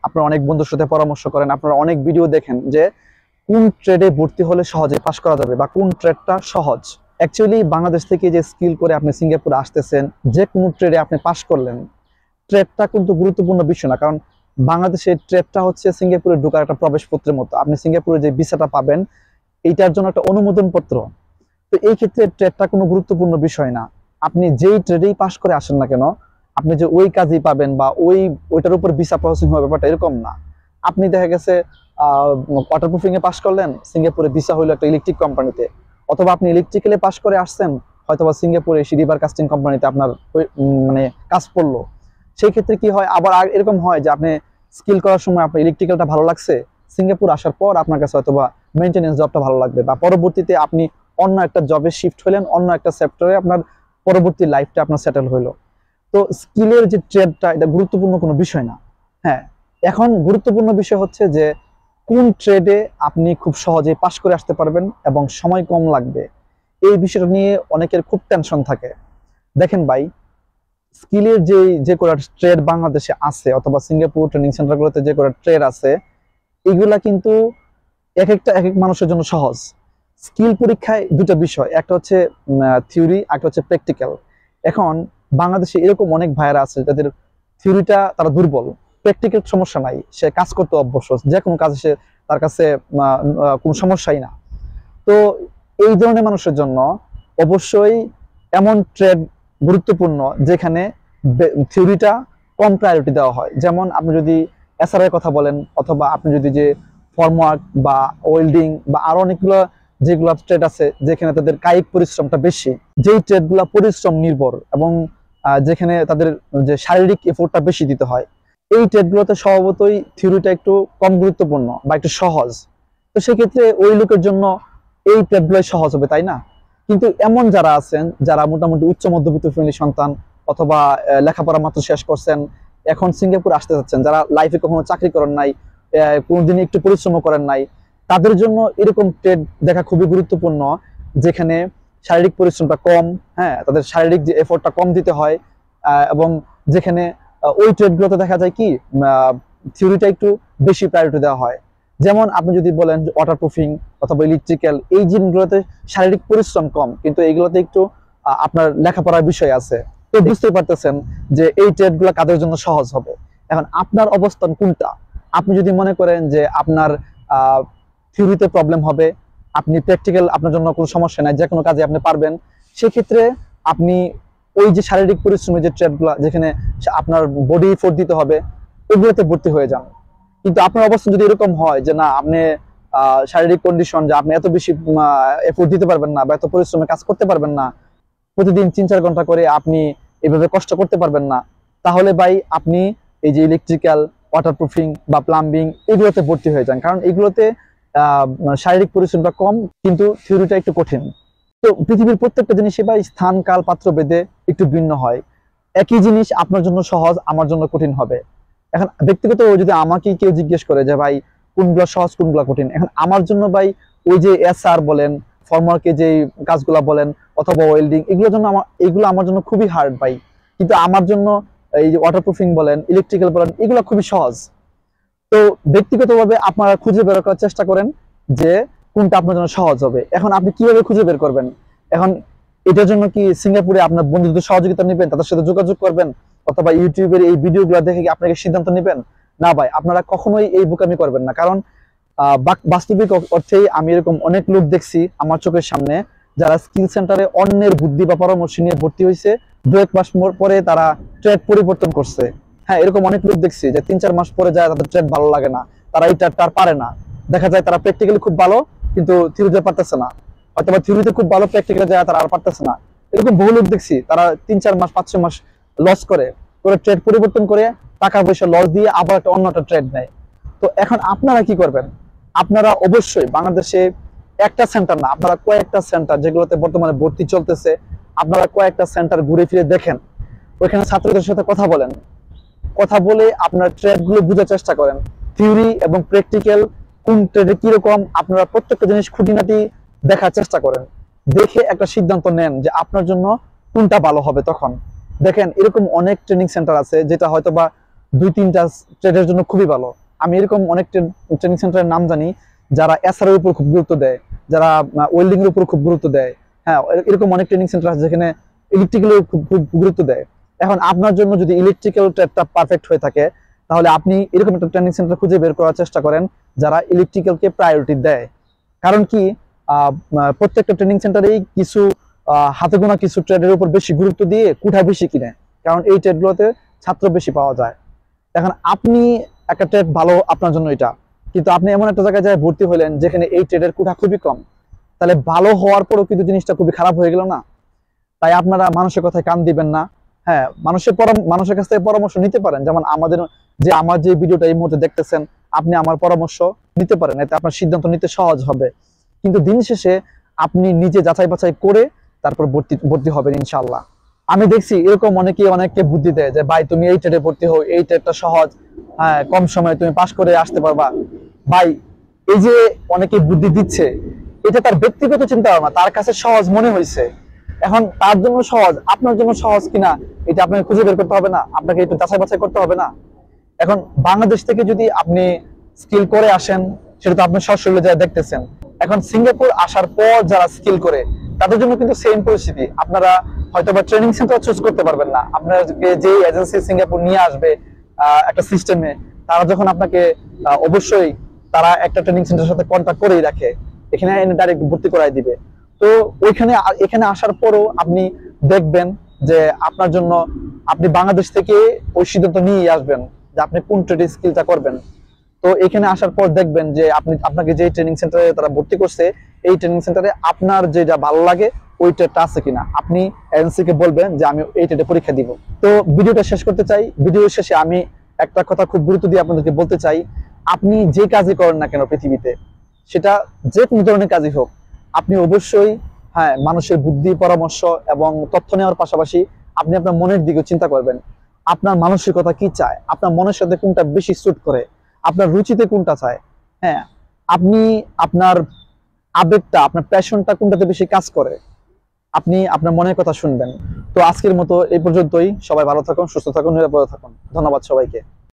আপনারা অনেক বন্ধুর সাথে পরামর্শ করেন, আপনারা অনেক ভিডিও দেখেন যে কোন ট্রেডে ভর্তি হলে সহজে পাস করা যাবে বা কোন ট্রেডটা সহজ। অ্যাকচুয়ালি বাংলাদেশ থেকে যে স্কিল করে আপনি সিঙ্গাপুরে আসতেছেন, যে কোনো ট্রেডে আপনি পাস করলেন, ট্রেডটা কিন্তু গুরুত্বপূর্ণ বিষয় না। কারণ বাংলাদেশের ট্রেডটা হচ্ছে সিঙ্গাপুরে ঢোকার একটা প্রবেশপত্রের মতো। আপনি সিঙ্গাপুরে যে ভিসাটা পাবেন, এইটার জন্য একটা অনুমোদন পত্র। তো এই ক্ষেত্রে ট্রেডটা কোনো গুরুত্বপূর্ণ বিষয় না। আপনি যেই ট্রেডেই পাস করে আসেন না কেন, আপনি যে ওই কাজই পাবেন বা ওইটার উপর ভিসা প্রসেসিং হবে, ব্যাপারটা এরকম না। আপনি দেখা গেছে ওয়াটারপ্রুফিং এ পাস করলেন, সিঙ্গাপুরে ভিসা হইলো একটা ইলেকট্রিক কোম্পানিতে, অথবা আপনি ইলেকট্রিক্যালে পাস করে আসছেন, হয়তোবা সিঙ্গাপুরে রিভার কাস্টিং কোম্পানিতে আপনার মানে কাজ পড়লো। সেই ক্ষেত্রে কি হয়, আবার এরকম হয় যে আপনি স্কিল করার সময় আপনার ইলেকট্রিক্যালটা ভালো লাগছে, সিঙ্গাপুর আসার পর আপনার কাছে হয়তোবা মেইনটেনেন্স জবটা ভালো লাগবে, বা পরবর্তীতে আপনি অন্য একটা জবে শিফট হলেন, অন্য একটা সেক্টরে আপনার পরবর্তী লাইফটা আপনার সেটেল হইলো। তো স্কিলের যে ট্রেডটা, এটা গুরুত্বপূর্ণ কোনো বিষয় না। হ্যাঁ, এখন গুরুত্বপূর্ণ বিষয় হচ্ছে যে কোন ট্রেডে আপনি খুব সহজে পাস করে আসতে পারবেন এবং সময় কম লাগবে। এই বিষয়টা নিয়ে অনেকের খুব টেনশন থাকে। দেখেন ভাই, স্কিলের যে কটা ট্রেড বাংলাদেশে আছে অথবা সিঙ্গাপুর ট্রেনিং সেন্টারগুলোতে যে কটা ট্রেড আছে, এগুলা কিন্তু এক এক মানুষের জন্য সহজ। স্কিল পরীক্ষায় দুটো বিষয়, একটা হচ্ছে থিওরি, একটা হচ্ছে প্র্যাকটিক্যাল। এখন বাংলাদেশে এরকম অনেক ভাইয়েরা আছে যাদের থিওরিটা তারা দুর্বল, প্র্যাকটিক্যাল সমস্যা নাই, সে কাজ করতে অভ্যস্ত, যে কোনো কাজে সে তার কাছে কোনো সমস্যাই না। তো এই ধরনের মানুষের জন্য অবশ্যই এমন ট্রেড গুরুত্বপূর্ণ যেখানে থিওরিটা কম প্রায়োরিটি দেওয়া হয়। যেমন আপনি যদি এসআর এর কথা বলেন, অথবা আপনি যদি যে ফর্মওয়ার্ক বা ওয়েল্ডিং বা আরো অনেকগুলো যেগুলো ট্রেড আছে যেখানে তাদের কায়িক পরিশ্রমটা বেশি, যেই ট্রেডগুলো পরিশ্রম নির্ভর এবং যেখানে তাদের যে শারীরিক এফোর্টটা বেশি দিতে হয়, এই ট্রেডগুলোতে স্বভাবতই থিওরিটা একটু কম গুরুত্বপূর্ণ বা একটু সহজ। তো সেক্ষেত্রে ওই লোকের জন্য এই ট্রেডগুলোই সহজ হবে, তাই না? কিন্তু এমন যারা আছেন, যারা মোটামুটি উচ্চ মধ্যবিত্ত ফ্যামিলির সন্তান, অথবা লেখাপড়া মাত্র শেষ করছেন, এখন সিঙ্গাপুর আসতে যাচ্ছেন, যারা লাইফে কখনো চাকরি করেন নাই, কোনোদিন একটু পরিশ্রম করেন নাই, তাদের জন্য এরকম ট্রেড দেখা খুবই গুরুত্বপূর্ণ, যেখানে শারীরিক পরিশ্রমটা কম, হ্যাঁ, তাদের শারীরিক যে এফোর্টটা কম দিতে হয়, এবং যেখানে ওই ট্রেডগুলোতে দেখা যায় কি থিওরিটা একটু বেশি প্রায়োরিটি দেওয়া হয়। যেমন আপনি যদি বলেন ওয়াটারপ্রুফিং অথবা ইলেকট্রিক্যাল, এই জিনিসগুলোতে শারীরিক পরিশ্রম কম, কিন্তু এইগুলোতে একটু আপনার লেখাপড়ার বিষয় আছে। তো বুঝতে পারতেছেন যে এই ট্রেডগুলো কাদের জন্য সহজ হবে। এখন আপনার অবস্থান কোনটা? আপনি যদি মনে করেন যে আপনার থিওরিতে প্রবলেম হবে, আপনি প্র্যাকটিক্যাল আপনার জন্য কোনো সমস্যা নাই, যে কোনো কাজে আপনি পারবেন, সেক্ষেত্রে আপনি ওই যে শারীরিক পরিশ্রমের যে ট্রেডগুলো যেখানে আপনার বডি এফোর্ট দিতে হবে, ওগুলোতে ভর্তি হয়ে যান। কিন্তু আপনার অবস্থা যদি এরকম হয় যে না, আপনি শারীরিক কন্ডিশন, যে আপনি এত বেশি এফোর্ট দিতে পারবেন না বা এত পরিশ্রমে কাজ করতে পারবেন না, প্রতিদিন 3-4 ঘন্টা করে আপনি এভাবে কষ্ট করতে পারবেন না, তাহলে ভাই আপনি এই যে ইলেকট্রিক্যাল, ওয়াটারপ্রুফিং বা প্লাম্বিং, এগুলোতে ভর্তি হয়ে যান। কারণ এগুলোতে শারীরিক পরিশ্রমটা কম, কিন্তু থিওরিটা একটু কঠিন। তো পৃথিবীর প্রত্যেকটা জিনিসই ভাই স্থান কাল পাত্র ভেদে একটু ভিন্ন হয়। একই জিনিস আপনার জন্য সহজ, আমার জন্য কঠিন হবে। এখন ব্যক্তিগত যদি আমাকে কেউ জিজ্ঞেস করে যে ভাই কোনগুলো সহজ কোনগুলো কঠিন, এখন আমার জন্য ভাই ওই যে এসআর বলেন, ফর্মারকে যে কাজগুলা বলেন, অথবা ওয়েল্ডিং, এগুলো আমার জন্য খুবই হার্ড ভাই। কিন্তু আমার জন্য এই যে ওয়াটারপ্রুফিং বলেন, ইলেকট্রিক্যাল বলেন, এগুলো খুবই সহজ। তো ব্যক্তিগতভাবে আপনারা খুঁজে বের করার চেষ্টা করেন যে কোনটা আপনার জন্য সহজ হবে। এখন আপনি কিভাবে খুঁজে বের করবেন? এখন এটার জন্য কি সিঙ্গাপুরে আপনার বন্ধুদের সহযোগিতা নেবেন, তাদের সাথে যোগাযোগ করবেন, অথবা ইউটিউবের এই ভিডিওগুলো দেখে কি আপনাকে সিদ্ধান্ত নেবেন? না ভাই, আপনারা কখনোই এই বোকামি করবেন না। কারণ বাস্তবিক অর্থেই আমি এরকম অনেক লোক দেখছি আমার চোখের সামনে, যারা স্কিল সেন্টারে অন্যের বুদ্ধি বা পরামর্শ নিয়ে ভর্তি হয়েছে, 2-1 মাস পরে তারা ট্রেড পরিবর্তন করছে। হ্যাঁ, এরকম অনেক লোক দেখছি যে 3-4 মাস পরে যায় তাদের ট্রেড ভালো লাগে না, তারা এই ট্রেডটা আর পারে না। দেখা যায় তারা প্র্যাকটিক্যালি খুব ভালো, কিন্তু থিওরিতে পারতেছে না, অথবা থিওরিতে খুব ভালো, প্র্যাকটিক্যালে যায় তারা আর পারতেছে না। এরকম বহু লোক দেখছি, তারা 3-4 মাস 5-6 মাস লস করে ট্রেড পরিবর্তন করে টাকা পয়সা লস দিয়ে আবার একটা অন্য একটা ট্রেড নেয়। তো এখন আপনারা কি করবেন? আপনারা অবশ্যই বাংলাদেশে একটা সেন্টার না, আপনারা কয়েকটা সেন্টার যেগুলোতে বর্তমানে ভর্তি চলতেছে, আপনারা কয়েকটা সেন্টার ঘুরে ফিরে দেখেন, ওইখানে ছাত্রদের সাথে কথা বলেন, কথা বলে আপনার ট্রেডগুলো বোঝার চেষ্টা করেন, থিওরি এবং প্র্যাকটিক্যাল কোন ট্রেডে কিরকম, আপনারা প্রত্যেকটা জিনিস খুঁটিনাটি দেখার চেষ্টা করেন, দেখে একটা সিদ্ধান্ত নেন যে আপনার জন্য কোনটা ভালো হবে। তখন দেখেন এরকম অনেক ট্রেনিং সেন্টার আছে যেটা হয়তো বা 2-3টা ট্রেডের জন্য খুবই ভালো। আমি এরকম অনেক ট্রেনিং সেন্টারের নাম জানি যারা এসআর এর উপর খুব গুরুত্ব দেয়, যারা ওয়েল্ডিং এর উপর খুব গুরুত্ব দেয়। হ্যাঁ, এরকম অনেক ট্রেনিং সেন্টার আছে যেখানে ইলেকট্রিক্যাল খুব গুরুত্ব দেয়। এখন আপনার জন্য যদি ইলেকট্রিক্যাল ট্রেডটা পারফেক্ট হয়ে থাকে, তাহলে আপনি এরকম একটা ট্রেনিং সেন্টার খুঁজে বের করার চেষ্টা করেন যারা ইলেকট্রিক্যালকে প্রায়োরিটি দেয়। কারণ কি, প্রত্যেকটা ট্রেনিং সেন্টারেই কিছু হাতে গোনা কিছু ট্রেডের উপর বেশি গুরুত্ব দিয়ে কুঠা বেশি কিনে, কারণ এই ট্রেডগুলোতে ছাত্র বেশি পাওয়া যায়। এখন আপনি একটা ট্রেড ভালো আপনার জন্য এটা, কিন্তু আপনি এমন একটা জায়গায় যায় ভর্তি হলেন যেখানে এই ট্রেডের কুঠা খুবই কম, তাহলে ভালো হওয়ার পরও কিন্তু জিনিসটা খুবই খারাপ হয়ে গেল না? তাই আপনারা মানুষের কথায় কান দিবেন না। হ্যাঁ, মানুষের কাছ থেকে পরামর্শ নিতে পারেন, যেমন আমার যে ভিডিওটা এই মুহূর্তে দেখতেছেন, আপনি আমার পরামর্শ নিতে পারেন, এতে আপনার সিদ্ধান্ত নিতে সহজ হবে। কিন্তু দিন শেষে আপনি নিজে যাচাই বাছাই করে তারপর ভর্তি হবেন ইনশাআল্লাহ। আমি দেখছি এরকম অনেককে বুদ্ধি দেয় যে ভাই তুমি এই ট্রেডে ভর্তি হও, এই ট্রেডটা সহজ, হ্যাঁ কম সময়ে তুমি পাশ করে আসতে পারবা। ভাই, এই যে অনেকে বুদ্ধি দিচ্ছে, এটা তার ব্যক্তিগত চিন্তা ভাবনা, তার কাছে সহজ মনে হয়েছে। এখন তার জন্য সহজ, আপনার জন্য সহজ কিনা এটা আপনাকে খুঁজে বের করতে হবে না? আপনাকে একটু যাচাই বাছাই করতে হবে না? এখন বাংলাদেশ থেকে যদি আপনি স্কিল করে আসেন, সেটা তো আপনি সশরীরে যা দেখতেছেন। এখন সিঙ্গাপুর আসার পর যারা স্কিল করে, তাদের জন্য কিন্তু সেম পরিস্থিতি। আপনারা হয়তো বা ট্রেনিং সেন্টার চুজ করতে পারবেন না, আপনাকে যে এজেন্সি সিঙ্গাপুর নিয়ে আসবে একটা সিস্টেমে, তারা যখন আপনাকে অবশ্যই তারা একটা ট্রেনিং সেন্টারের সাথে কন্ট্যাক্ট করেই রাখে, এখানে এনে ডাইরেক্ট ভর্তি করাই দিবে। তো এখানে আসার পরও আপনি দেখবেন যে আপনার জন্য আপনি বাংলাদেশ থেকে ওই সিদ্ধান্ত নিয়ে আসবেন যে আপনি কোন ট্রেড স্কিলটা করবেন। তো এখানে আসার পর দেখবেন যে আপনাকে যে ট্রেনিং সেন্টারে তারা ভর্তি করছে, এই ট্রেনিং সেন্টারে আপনার যেটা ভালো লাগে ওই ট্রেডটা আছে কিনা, আপনি এজেন্সি কে বলবেন যে আমি এই ট্রেডে পরীক্ষা দিব। তো ভিডিওটা শেষ করতে চাই। ভিডিওর শেষে আমি একটা কথা খুব গুরুত্ব দিয়ে আপনাদেরকে বলতে চাই, আপনি যে কাজই করেন না কেন পৃথিবীতে, সেটা যে কোনো ধরনের কাজই হোক, আপনি অবশ্যই হ্যাঁ মানুষের বুদ্ধি পরামর্শ এবং তথ্য নেওয়ার পাশাপাশি আপনি আপনার মনের দিকে চিন্তা করবেন। আপনার মানসিকতা কি চায়, আপনার মনের সাথে কোনটা বেশি স্যুট করে, আপনার রুচিতে কোনটা চায়। হ্যাঁ, আপনি আপনার আবেগটা, আপনার প্যাশনটা কোনটাতে বেশি কাজ করে, আপনি আপনার মনের কথা শুনবেন। তো আজকের মতো এই পর্যন্তই। সবাই ভালো থাকুন, সুস্থ থাকুন, নিরাপদে থাকুন। ধন্যবাদ সবাইকে।